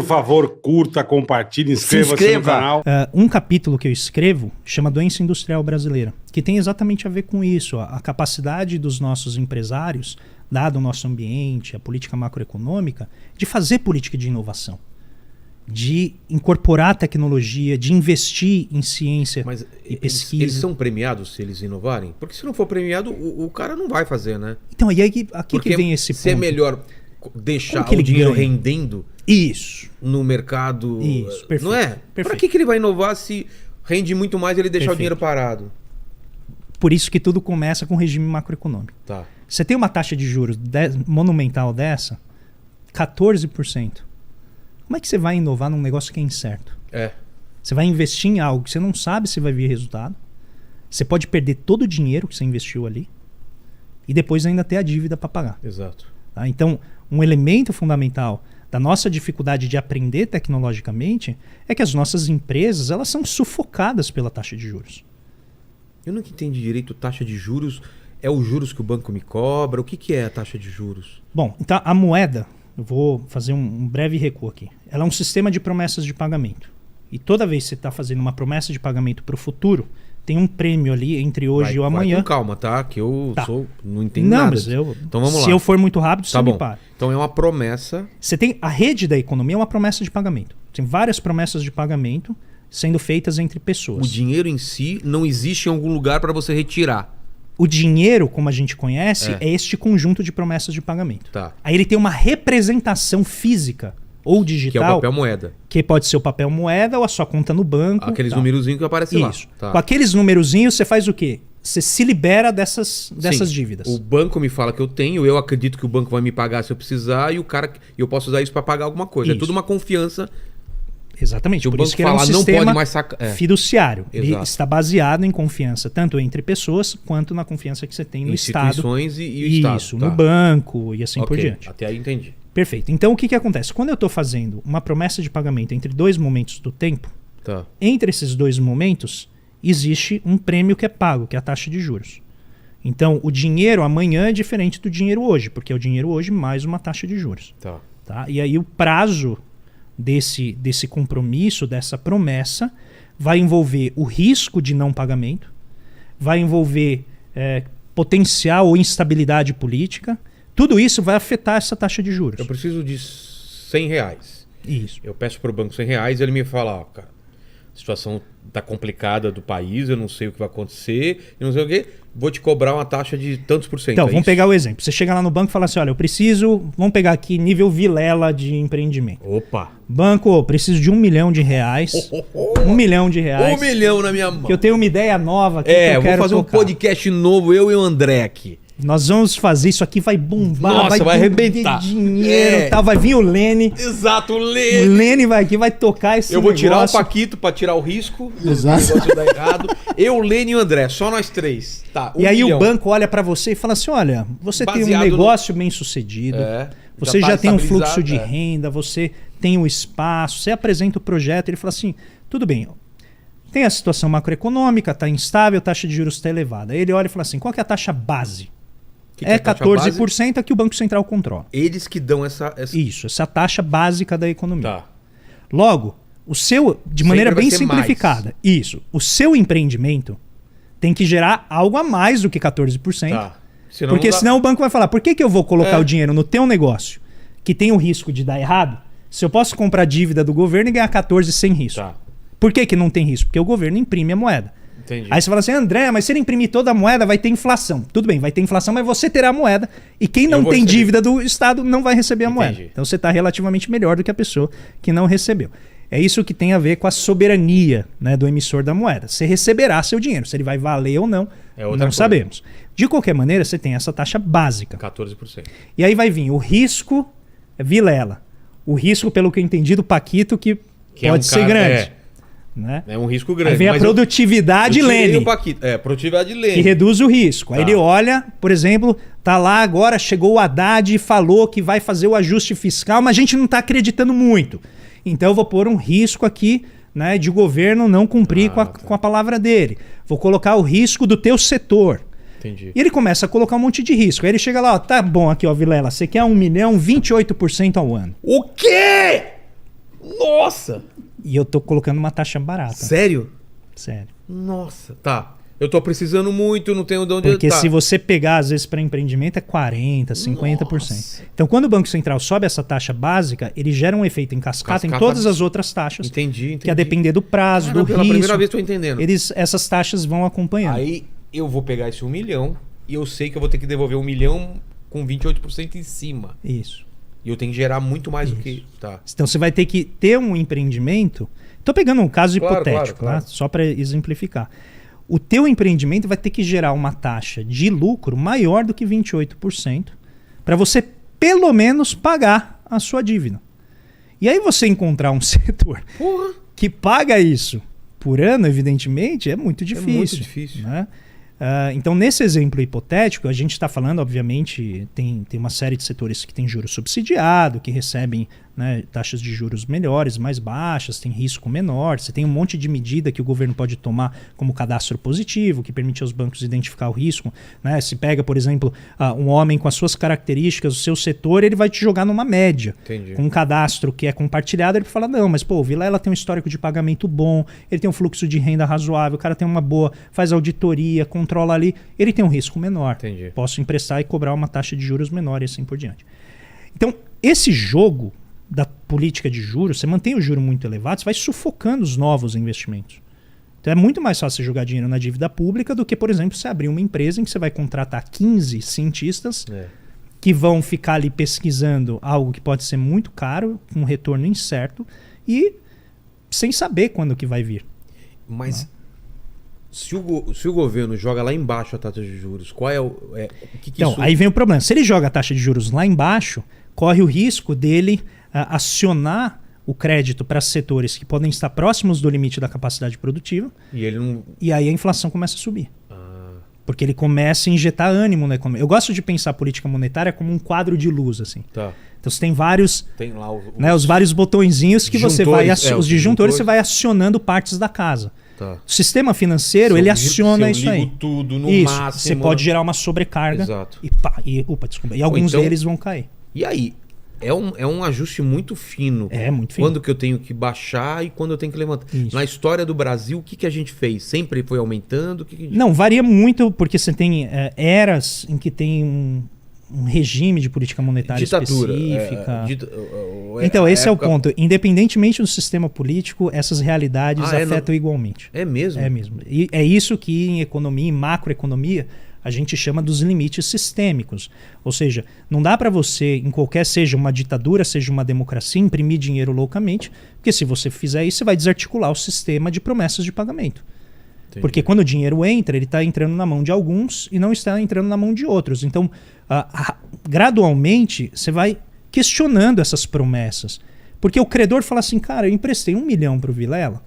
por favor, curta, compartilhe, inscreva-se no canal. Um capítulo que eu escrevo chama Doença Industrial Brasileira, que tem exatamente a ver com isso, a capacidade dos nossos empresários, dado o nosso ambiente, a política macroeconômica, de fazer política de inovação, de incorporar tecnologia, de investir em ciência e pesquisa. Eles são premiados se eles inovarem? Porque se não for premiado, o cara não vai fazer, né? Então, e aí aqui que vem esse ponto. Se é melhor deixar o dinheiro rendendo no mercado... Isso, perfeito. Não é? Para que ele vai inovar se rende muito mais ele deixar o dinheiro parado? Por isso que tudo começa com o regime macroeconômico. Tá. Você tem uma taxa de juros monumental dessa, 14%. Como é que você vai inovar num negócio que é incerto? Você vai investir em algo que você não sabe se vai vir resultado. Você pode perder todo o dinheiro que você investiu ali e depois ainda ter a dívida para pagar. Exato. Tá? Então, um elemento fundamental da nossa dificuldade de aprender tecnologicamente é que as nossas empresas elas são sufocadas pela taxa de juros. Eu nunca entendi direito taxa de juros. É os juros que o banco me cobra? O que é a taxa de juros? Bom, então a moeda, eu vou fazer um breve recuo aqui. Ela é um sistema de promessas de pagamento. E toda vez que você está fazendo uma promessa de pagamento para o futuro, tem um prêmio ali entre hoje e o amanhã. Vai com calma, tá? Que eu não entendo nada. Mas então vamos lá. Se eu for muito rápido, você me para. Então é uma promessa. Você tem a rede da economia é uma promessa de pagamento. Tem várias promessas de pagamento sendo feitas entre pessoas. O dinheiro em si não existe em algum lugar para você retirar. O dinheiro, como a gente conhece, é este conjunto de promessas de pagamento. Tá. Aí ele tem uma representação física ou digital. Que é o papel moeda. Que pode ser o papel moeda ou a sua conta no banco. Aqueles numerozinhos que aparecem lá. Isso. Tá. Com aqueles numerozinhos você faz o quê? Você se libera dessas dívidas. O banco me fala que eu tenho, eu acredito que o banco vai me pagar se eu precisar e eu posso usar isso para pagar alguma coisa. Isso. É tudo uma confiança. Exatamente. Por isso que ele é um sistema não pode mais fiduciário. Ele está baseado em confiança, tanto entre pessoas, quanto na confiança que você tem no Estado. Instituições e o Estado. Isso, no banco e assim por diante. Até aí entendi. Perfeito. Então o que acontece? Quando eu estou fazendo uma promessa de pagamento entre dois momentos do tempo, entre esses dois momentos, existe um prêmio que é pago, que é a taxa de juros. Então o dinheiro amanhã é diferente do dinheiro hoje, porque é o dinheiro hoje mais uma taxa de juros. Tá? E aí o prazo desse compromisso, dessa promessa, vai envolver o risco de não pagamento, vai envolver potencial ou instabilidade política. Tudo isso vai afetar essa taxa de juros. Eu preciso de R$100. Isso. Eu peço para o banco R$100 e ele me fala, cara, a situação está complicada do país, eu não sei o que vai acontecer, eu não sei o quê, vou te cobrar uma taxa de tantos por cento. Então, vamos pegar o exemplo. Você chega lá no banco e fala assim, olha, eu preciso, vamos pegar aqui nível Vilela de empreendimento. Opa! Banco, preciso de R$1 milhão. R$1 milhão. R$1 milhão na minha mão. Que eu tenho uma ideia nova aqui que eu quero fazer tocar. Um podcast novo, eu e o André aqui. Nós vamos fazer isso aqui, vai bombar. Nossa, vai arrebentar. Dinheiro, tal. Vai vir o Lene. Exato, o Lene. O Lene vai aqui, vai tocar esse negócio. Eu vou tirar o Paquito pra tirar o risco. Exato. O negócio dar errado. Eu, o Lene e o André, só nós três. Tá, e aí o banco olha pra você e fala assim, olha, você tem um negócio bem sucedido, você já tem um fluxo de renda, você tem um espaço, você apresenta o projeto, ele fala assim, tudo bem, tem a situação macroeconômica, tá instável, a taxa de juros está elevada. Aí ele olha e fala assim, qual que é a taxa base? Que 14% é que o Banco Central controla. Eles que dão essa... Isso, essa taxa básica da economia. Tá. Logo, o seu, de maneira bem simplificada, o seu empreendimento tem que gerar algo a mais do que 14%. Tá. Senão o banco vai falar, por que eu vou colocar o dinheiro no teu negócio que tem o risco de dar errado, se eu posso comprar dívida do governo e ganhar 14 sem risco? Tá. Por que não tem risco? Porque o governo imprime a moeda. Entendi. Aí você fala assim, André, mas se ele imprimir toda a moeda, vai ter inflação. Tudo bem, vai ter inflação, mas você terá a moeda. E quem não tem dívida do Estado não vai receber a moeda. Então você está relativamente melhor do que a pessoa que não recebeu. É isso que tem a ver com a soberania, né, do emissor da moeda. Você receberá seu dinheiro. Se ele vai valer ou não, não sabemos. De qualquer maneira, você tem essa taxa básica. 14%. E aí vai vir o risco Vilela. O risco, pelo que eu entendi, do Paquito, que pode ser grande. Né? É um risco grande. Aí vem a produtividade Lene. Produtividade Lene. Que reduz o risco. Aí ele olha, por exemplo, tá lá agora, chegou o Haddad e falou que vai fazer o ajuste fiscal, mas a gente não está acreditando muito. Então eu vou pôr um risco aqui, né, de governo não cumprir com a palavra dele. Vou colocar o risco do teu setor. Entendi. E ele começa a colocar um monte de risco. Aí ele chega lá, ó, tá bom aqui, ó, Vilela, você quer 1 milhão, 28% ao ano. O quê? Nossa! E eu tô colocando uma taxa barata. Sério? Sério. Nossa, tá. Eu tô precisando muito, não tenho de onde... Porque se você pegar, às vezes, para empreendimento, é 40%, 50%. Nossa. Então, quando o Banco Central sobe essa taxa básica, ele gera um efeito em cascata em todas as outras taxas. Entendi. Que a depender do prazo, do risco. Pela primeira vez tô entendendo. Essas taxas vão acompanhando. Aí eu vou pegar esse 1 milhão e eu sei que eu vou ter que devolver 1 milhão com 28% em cima. Isso. E eu tenho que gerar muito mais do que... Tá. Então, você vai ter que ter um empreendimento... Tô pegando um caso hipotético, claro. Tá? Só para exemplificar. O teu empreendimento vai ter que gerar uma taxa de lucro maior do que 28% para você, pelo menos, pagar a sua dívida. E aí você encontrar um setor que paga isso por ano, evidentemente, é muito difícil. É muito difícil. Né? Então, nesse exemplo hipotético, a gente está falando, obviamente, tem uma série de setores que tem juros subsidiado, que recebem, né, taxas de juros melhores, mais baixas, tem risco menor. Você tem um monte de medida que o governo pode tomar, como cadastro positivo, que permite aos bancos identificar o risco. Né? Se pega, por exemplo, um homem com as suas características, o seu setor, ele vai te jogar numa média. Entendi. Com um cadastro que é compartilhado, ele fala, não, mas pô, o Vilela tem um histórico de pagamento bom, ele tem um fluxo de renda razoável, o cara tem uma boa, faz auditoria, controla ali, ele tem um risco menor. Entendi. Posso emprestar e cobrar uma taxa de juros menor e assim por diante. Então, esse jogo da política de juros, você mantém o juro muito elevado, você vai sufocando os novos investimentos. Então é muito mais fácil você jogar dinheiro na dívida pública do que, por exemplo, você abrir uma empresa em que você vai contratar 15 cientistas que vão ficar ali pesquisando algo que pode ser muito caro, com um retorno incerto e sem saber quando que vai vir. Mas se o governo joga lá embaixo a taxa de juros, qual é o que então, isso... aí vem o problema. Se ele joga a taxa de juros lá embaixo, corre o risco dele acionar o crédito para setores que podem estar próximos do limite da capacidade produtiva e aí a inflação começa a subir. Porque ele começa a injetar ânimo na economia. Eu gosto de pensar a política monetária como um quadro de luz. Assim. Tá. Então você tem vários, tem lá os vários botõezinhos que você vai... os disjuntores você vai acionando partes da casa. Tá. O sistema financeiro, ele aciona isso aí. Tudo no isso, máximo. Você pode gerar uma sobrecarga. Exato. E alguns deles vão cair. E aí? É um ajuste muito fino. É, muito fino. Quando que eu tenho que baixar e quando eu tenho que levantar. Isso. Na história do Brasil, o que a gente fez? Sempre foi aumentando? Não, varia muito porque você tem eras em que tem um regime de política monetária ditadura, específica. Então, esse é o ponto. Independentemente do sistema político, essas realidades afetam igualmente. É mesmo? É mesmo. E é isso que em economia, em macroeconomia, a gente chama dos limites sistêmicos. Ou seja, não dá para você, em qualquer, seja uma ditadura, seja uma democracia, imprimir dinheiro loucamente, porque se você fizer isso, você vai desarticular o sistema de promessas de pagamento. Entendi. Porque quando o dinheiro entra, ele está entrando na mão de alguns e não está entrando na mão de outros. Então, gradualmente, você vai questionando essas promessas. Porque o credor fala assim, cara, eu emprestei 1 milhão para o Vilela,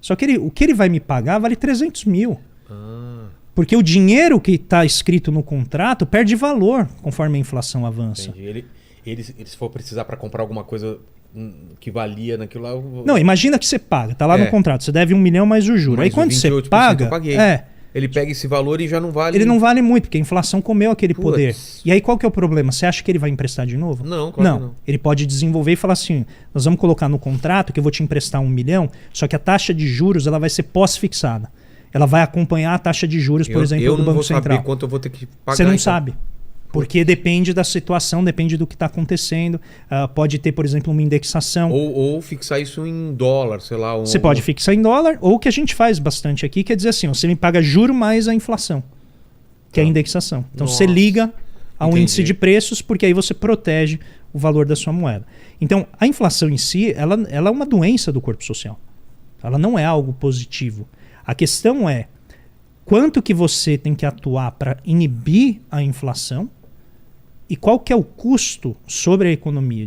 só que o que ele vai me pagar vale 300 mil. Porque o dinheiro que está escrito no contrato perde valor conforme a inflação avança. Entendi. Ele se for precisar para comprar alguma coisa que valia naquilo lá... Não, imagina que você paga, tá lá no contrato, você deve 1 milhão mais o juro. Aí quando você paga... Eu paguei. Ele pega esse valor e já não vale... Ele não vale muito, porque a inflação comeu aquele poder. E aí qual que é o problema? Você acha que ele vai emprestar de novo? Não, claro que não. Ele pode desenvolver e falar assim, nós vamos colocar no contrato que eu vou te emprestar 1 milhão, só que a taxa de juros ela vai ser pós-fixada. Ela vai acompanhar a taxa de juros, por exemplo, do Banco Central. Eu não vou saber quanto eu vou ter que pagar. Você não sabe. Porque depende da situação, depende do que está acontecendo. Pode ter, por exemplo, uma indexação. Ou fixar isso em dólar, sei lá. Você pode fixar em dólar, ou o que a gente faz bastante aqui, quer dizer assim, você me paga juro mais a inflação, que é a indexação. Então você liga ao índice de preços, porque aí você protege o valor da sua moeda. Então a inflação em si, ela é uma doença do corpo social. Ela não é algo positivo. A questão é quanto que você tem que atuar para inibir a inflação e qual que é o custo sobre a economia